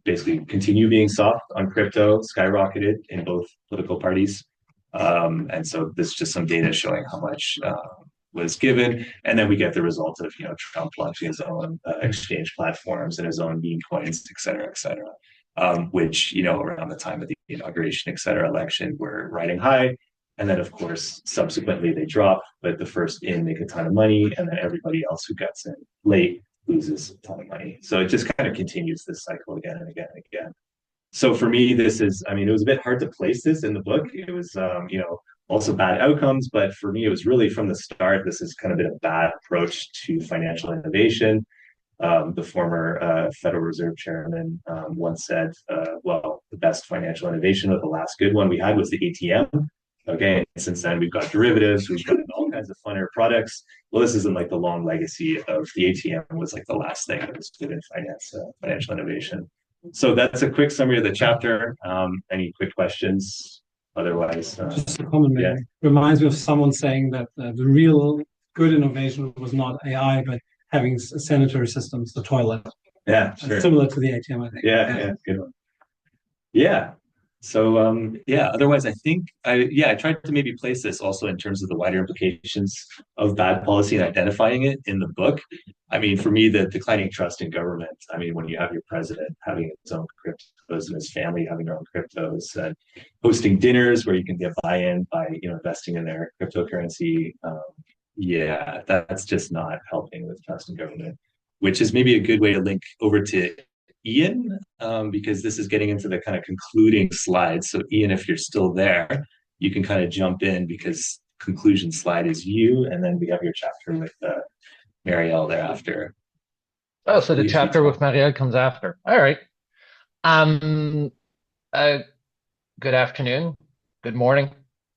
basically continue being soft on crypto skyrocketed in both political parties. And so this is just some data showing how much was given. And then we get the result of, Trump launching his own exchange platforms and his own meme coins, et cetera, et cetera. Which, around the time of the inauguration, et cetera, election, were riding high. And then, of course, subsequently they drop, but the first in make a ton of money, and then everybody else who gets in late loses a ton of money. So it just kind of continues this cycle again and again and again. So for me, it was a bit hard to place this in the book. It was, also bad outcomes, but for me, it was really from the start, this has kind of been a bad approach to financial innovation. The former Federal Reserve Chairman once said, well, the best financial innovation, or the last good one we had, was the ATM. Okay, and since then we've got derivatives, we've got all kinds of funner products. Well, this isn't like the long legacy of the ATM was like the last thing that was good in financial innovation. So that's a quick summary of the chapter. Any quick questions? Otherwise, just a comment. Yeah. Reminds me of someone saying that the real good innovation was not AI, but having sanitary systems, the toilet. Yeah, sure. Similar to the ATM, I think. Yeah, good one. Yeah. So otherwise I think I tried to maybe place this also in terms of the wider implications of bad policy and identifying it in the book. I mean, for me, the declining trust in government. I mean, when you have your president having his own cryptos and his family having their own cryptos, and hosting dinners where you can get buy-in by investing in their cryptocurrency, that's just not helping with trust in government, which is maybe a good way to link over to Ian, because this is getting into the kind of concluding slides. So Ian, if you're still there, you can kind of jump in, because conclusion slide is you, and then we have your chapter with Marielle thereafter. Oh, so the chapter with Marielle comes after. All right. Good afternoon. Good morning.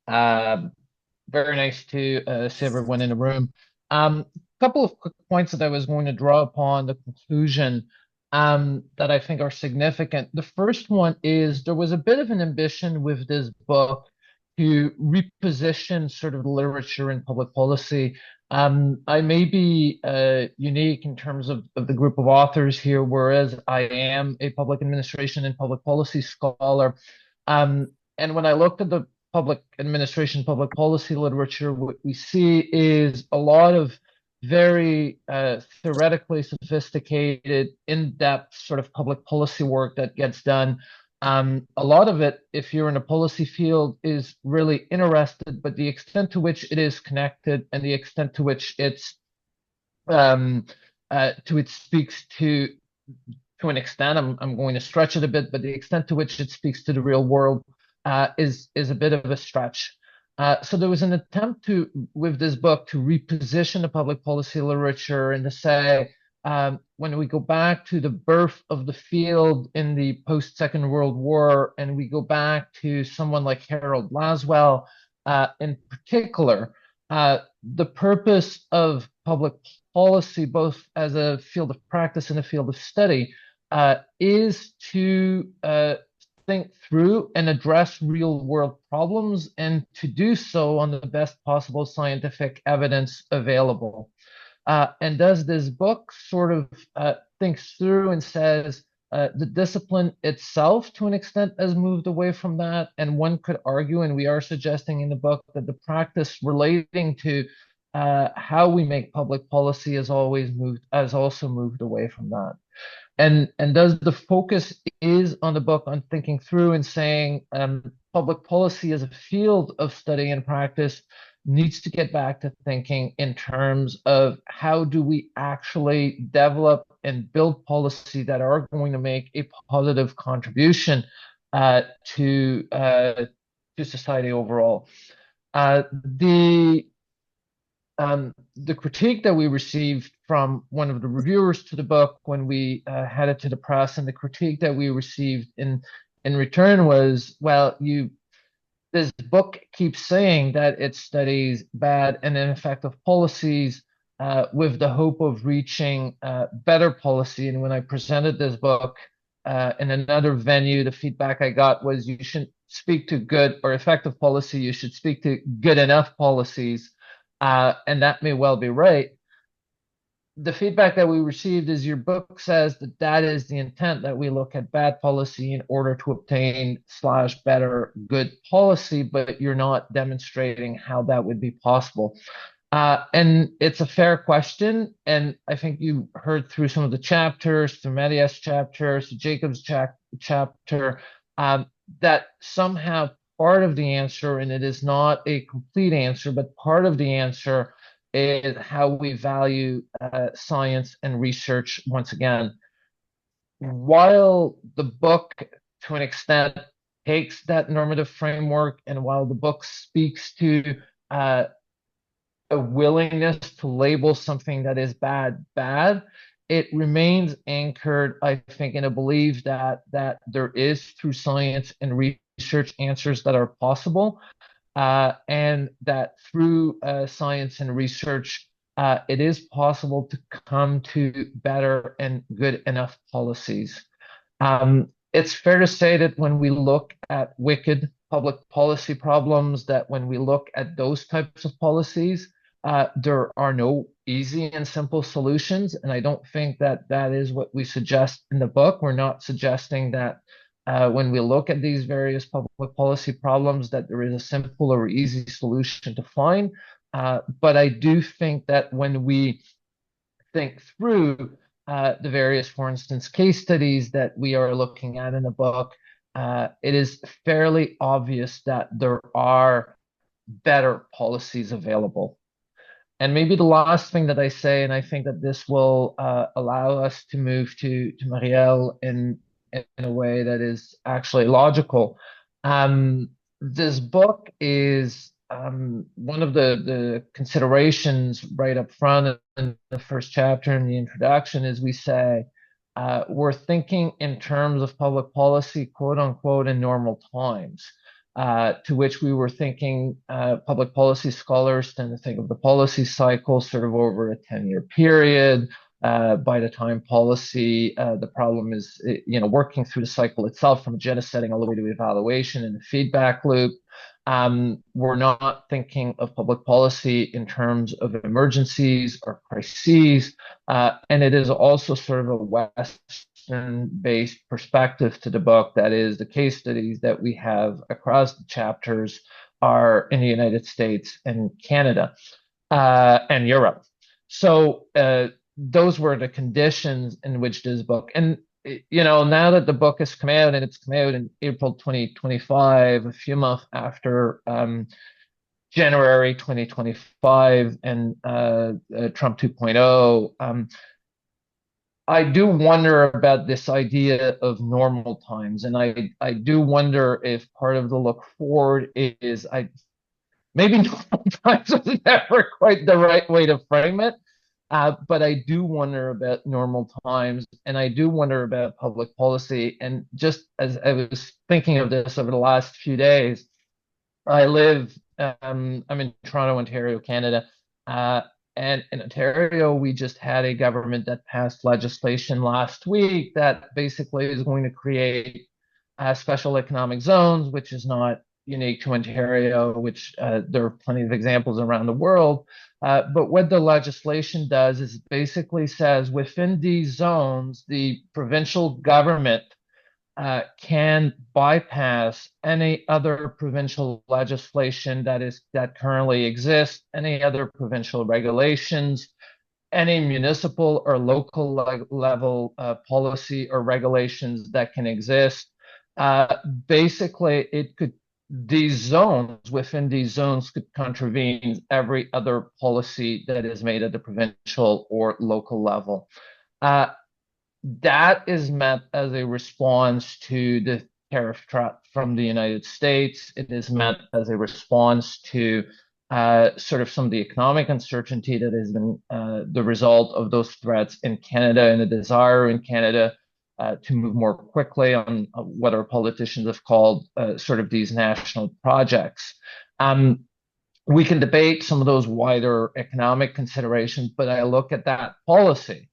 Very nice to see everyone in the room. Couple of quick points that I was going to draw upon the conclusion that I think are significant. The first one is there was a bit of an ambition with this book to reposition sort of the literature in public policy. I may be unique in terms of the group of authors here, whereas I am a public administration and public policy scholar. And when I looked at the public administration, public policy literature, what we see is a lot of very theoretically sophisticated, in-depth sort of public policy work that gets done. A lot of it, if you're in a policy field, is really interested, but the extent to which it is connected and the extent to which it speaks to an extent, I'm going to stretch it a bit, but the extent to which it speaks to the real world is a bit of a stretch. So there was an attempt with this book, to reposition the public policy literature and to say, when we go back to the birth of the field in the post-Second World War, and we go back to someone like Harold Laswell, in particular, the purpose of public policy, both as a field of practice and a field of study, is to think through and address real world problems, and to do so on the best possible scientific evidence available. And as this book sort of thinks through and says the discipline itself, to an extent, has moved away from that. And one could argue, and we are suggesting in the book, that the practice relating to how we make public policy has also moved away from that. And thus the focus is on the book on thinking through and saying public policy as a field of study and practice needs to get back to thinking in terms of how do we actually develop and build policy that are going to make a positive contribution to society overall. The critique that we received from one of the reviewers to the book when we had it to the press, and the critique that we received in return was, well, this book keeps saying that it studies bad and ineffective policies, with the hope of reaching better policy. And when I presented this book in another venue, the feedback I got was you shouldn't speak to good or effective policy, you should speak to good enough policies. And that may well be right. The feedback that we received is your book says that that is the intent, that we look at bad policy in order to obtain / better good policy, but you're not demonstrating how that would be possible. And it's a fair question. And I think you heard through some of the chapters, through Media's chapter, through Jacob's chapter, that somehow part of the answer, and it is not a complete answer, but part of the answer is how we value science and research once again. While the book, to an extent, takes that normative framework, and while the book speaks to a willingness to label something that is bad, it remains anchored, I think, in a belief that there is, through science and research, answers that are possible. And that through science and research, it is possible to come to better and good enough policies. It's fair to say that when we look at wicked public policy problems, that when we look at those types of policies, there are no easy and simple solutions. And I don't think that that is what we suggest in the book. We're not suggesting that when we look at these various public policy problems, that there is a simple or easy solution to find. But I do think that when we think through the various, for instance, case studies that we are looking at in the book, it is fairly obvious that there are better policies available. And maybe the last thing that I say, and I think that this will allow us to move to Marielle in a way that is actually logical. This book is one of the considerations right up front in the first chapter in the introduction is we say we're thinking in terms of public policy, quote unquote, in normal times. To which we were thinking, public policy scholars tend to think of the policy cycle sort of over a 10-year period. By the time policy, the problem is, working through the cycle itself from agenda setting all the way to evaluation and the feedback loop. We're not thinking of public policy in terms of emergencies or crises. And it is also sort of a Western-based perspective to the book. That is, the case studies that we have across the chapters are in the United States and Canada and Europe. So those were the conditions in which this book, and now that the book has come out, and it's come out in April 2025, a few months after January 2025 and Trump 2.0, I do wonder about this idea of normal times. And I do wonder if part of the look forward is maybe normal times was never quite the right way to frame it. But I do wonder about normal times, and I do wonder about public policy. And just as I was thinking of this over the last few days, I'm in Toronto, Ontario, Canada. And in Ontario, we just had a government that passed legislation last week that basically is going to create special economic zones, which is not unique to Ontario, which there are plenty of examples around the world. But what the legislation does is basically says within these zones, the provincial government can bypass any other provincial legislation that currently exists, any other provincial regulations, any municipal or local level policy or regulations that can exist. Basically, within these zones could contravene every other policy that is made at the provincial or local level. That is meant as a response to the tariff threat from the United States. It is meant as a response to sort of some of the economic uncertainty that has been the result of those threats in Canada, and a desire in Canada to move more quickly on what our politicians have called sort of these national projects. we can debate some of those wider economic considerations, but I look at that policy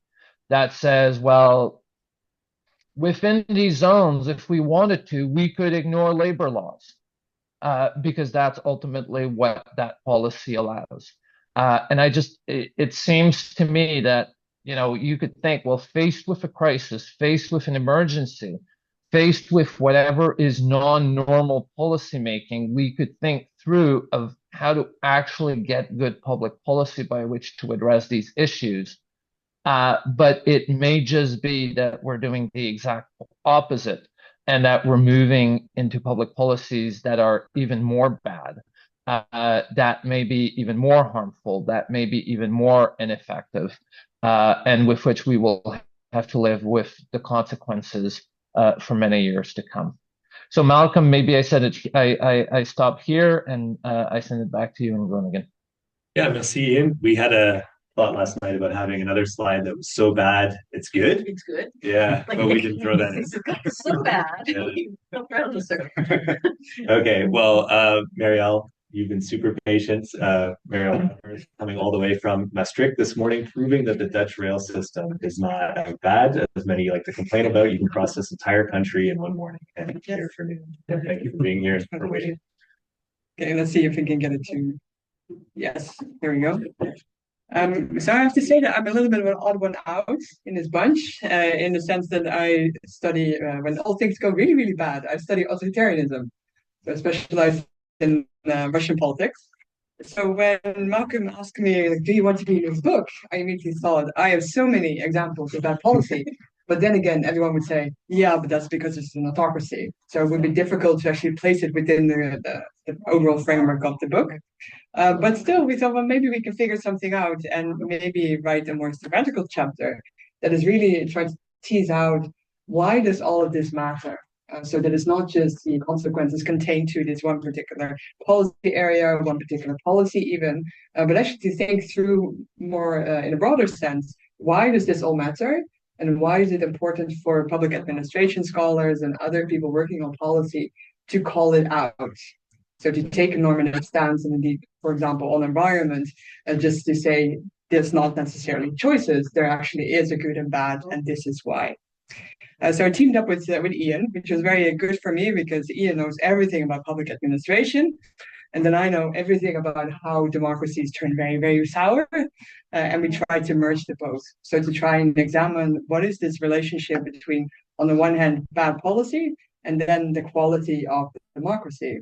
that says, well, within these zones, if we wanted to, we could ignore labor laws because that's ultimately what that policy allows. And it seems to me that, you could think, well, faced with a crisis, faced with an emergency, faced with whatever is non-normal policymaking, we could think through of how to actually get good public policy by which to address these issues. But it may just be that we're doing the exact opposite and that we're moving into public policies that are even more bad, that may be even more harmful, that may be even more ineffective, and with which we will have to live with the consequences for many years to come. So Malcolm, maybe I said it. I stop here and I send it back to you and Groningen. Yeah, merci, Ian. We had a thought last night about having another slide that was so bad it's good. It's good. Yeah, but we didn't throw that in. It's so bad. Yeah. Don't throw the circle. Okay, well, Marielle, you've been super patient. Marielle is coming all the way from Maastricht this morning, proving that the Dutch rail system is not as bad as many like to complain about. You can cross this entire country in one morning and here for noon. Thank you for being here and for waiting. Okay, let's see if we can get it to. Yes, here we go. So I have to say that I'm a little bit of an odd one out in this bunch, in the sense that I study, when all things go really, really bad, I study authoritarianism. So I specialize in Russian politics. So when Malcolm asked me, like, do you want to be in this book? I immediately thought, I have so many examples of that policy. But then again, everyone would say, yeah, but that's because it's an autocracy. So it would be difficult to actually place it within the overall framework of the book. But still, we thought, well, maybe we can figure something out and maybe write a more theoretical chapter that is really trying to tease out why does all of this matter? So that it's not just the consequences contained to this one particular policy area, one particular policy even, but actually to think through more in a broader sense, why does this all matter? And why is it important for public administration scholars and other people working on policy to call it out? So to take a normative stance and indeed, for example, on environment, just to say there's not necessarily choices, there actually is a good and bad, and this is why. So I teamed up with Ian, which was very good for me because Ian knows everything about public administration. And then I know everything about how democracies turn very, very sour. And we try to merge the both. So to try and examine what is this relationship between, on the one hand, bad policy, and then the quality of democracy.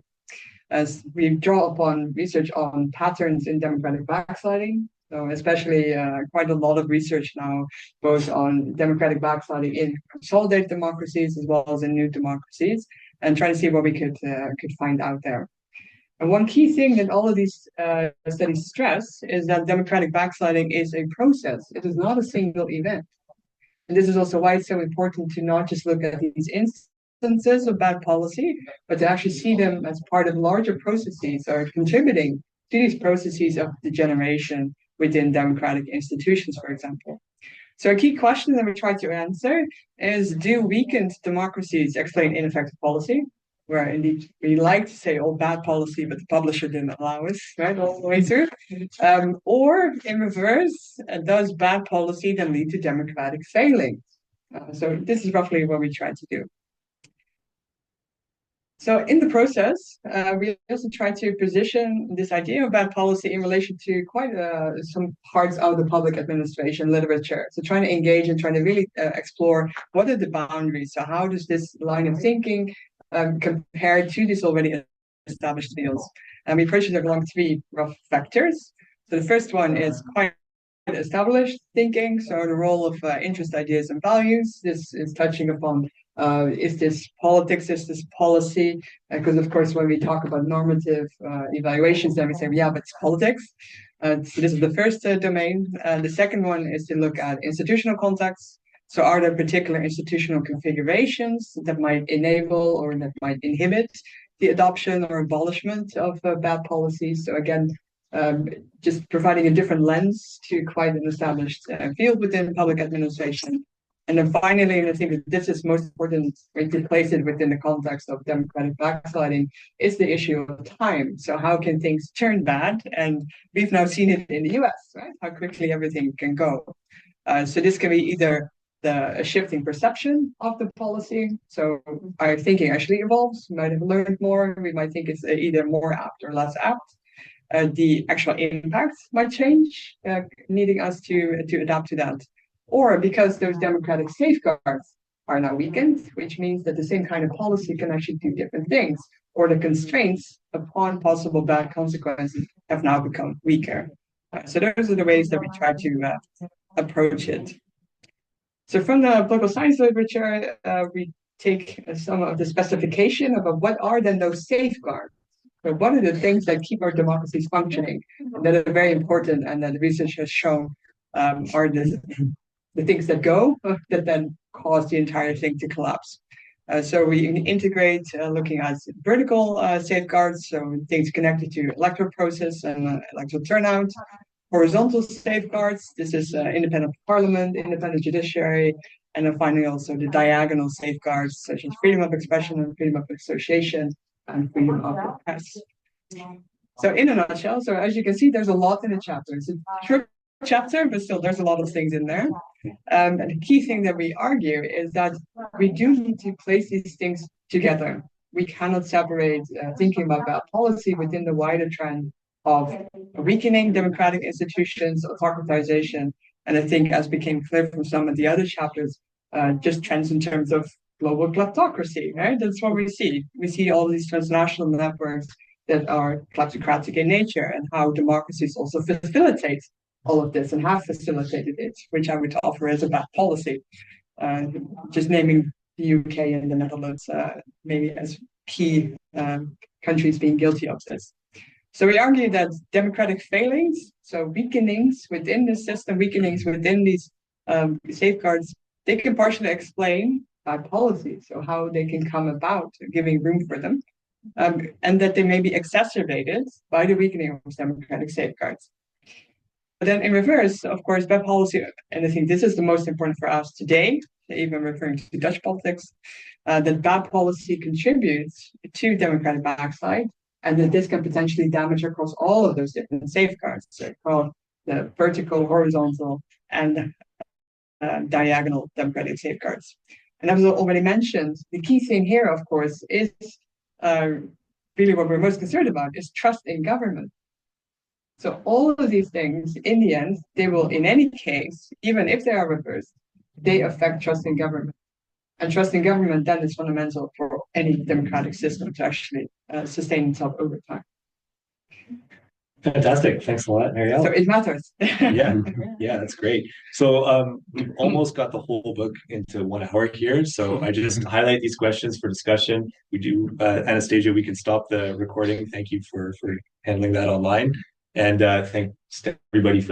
As we draw upon research on patterns in democratic backsliding, so especially quite a lot of research now, both on democratic backsliding in consolidated democracies as well as in new democracies, and trying to see what we could find out there. And one key thing that all of these studies stress is that democratic backsliding is a process. It is not a single event. And this is also why it's so important to not just look at these instances of bad policy, but to actually see them as part of larger processes or contributing to these processes of degeneration within democratic institutions, for example. So a key question that we try to answer is, do weakened democracies explain ineffective policy? Where indeed we like to say, oh, bad policy, but the publisher didn't allow us, right, all the way through. Or in reverse, does bad policy then lead to democratic failing? So this is roughly what we try to do. So in the process, we also try to position this idea of bad policy in relation to quite some parts of the public administration literature. So trying to engage and trying to really explore what are the boundaries. So how does this line of thinking compare to these already established fields? And we approach it along three rough vectors. So the first one is quite established thinking. So the role of interest, ideas, and values. This is touching upon is this politics, is this policy? Because of course, when we talk about normative evaluations, then we say, yeah, but it's politics. So this is the first domain. The second one is to look at institutional contexts. So are there particular institutional configurations that might enable or that might inhibit the adoption or abolishment of bad policies? So again, just providing a different lens to quite an established field within public administration. And then finally, and I think that this is most important to place it within the context of democratic backsliding, is the issue of time. So how can things turn bad? And we've now seen it in the US, right? How quickly everything can go. So this can be either a shifting perception of the policy. So our thinking actually evolves. We might have learned more. We might think it's either more apt or less apt. The actual impact might change, needing us to adapt to that. Or because those democratic safeguards are now weakened, which means that the same kind of policy can actually do different things, or the constraints upon possible bad consequences have now become weaker. So those are the ways that we try to approach it. So from the political science literature, we take some of the specification about what are then those safeguards. So what are the things that keep our democracies functioning that are very important and that the research has shown are the things that go that then cause the entire thing to collapse. So we integrate looking at vertical safeguards, so things connected to electoral process and electoral turnout. Horizontal safeguards, this is independent parliament, independent judiciary, and then finally also the diagonal safeguards such as freedom of expression and freedom of association and freedom of the press. So in a nutshell, so as you can see, there's a lot in the chapter. It's a short chapter, but still there's a lot of things in there. And the key thing that we argue is that we do need to place these things together. We cannot separate thinking about bad policy within the wider trend of weakening democratic institutions, autocratization, and I think as became clear from some of the other chapters, just trends in terms of global kleptocracy, right? That's what we see. We see all these transnational networks that are kleptocratic in nature and how democracies also facilitate all of this and have facilitated it, which I would offer as a bad policy. Just naming the UK and the Netherlands maybe as key countries being guilty of this. So we argue that democratic failings, so weakenings within the system, weakenings within these safeguards, they can partially explain bad policy, so how they can come about, giving room for them, and that they may be exacerbated by the weakening of democratic safeguards. But then in reverse, of course, bad policy, and I think this is the most important for us today, even referring to Dutch politics, that bad policy contributes to democratic backslide, and that this can potentially damage across all of those different safeguards, so called the vertical, horizontal, and diagonal democratic safeguards. And as I already mentioned, the key thing here, of course, is really what we're most concerned about is trust in government. So all of these things, in the end, they will, in any case, even if they are reversed, they affect trust in government. And trust in government then is fundamental for any democratic system to actually sustain itself over time. Fantastic. Thanks a lot, Marielle. So it matters. Yeah, that's great. So we've almost got the whole book into 1 hour here. So I just highlight these questions for discussion. We do, Anastasia, we can stop the recording. Thank you for handling that online. And thanks to everybody for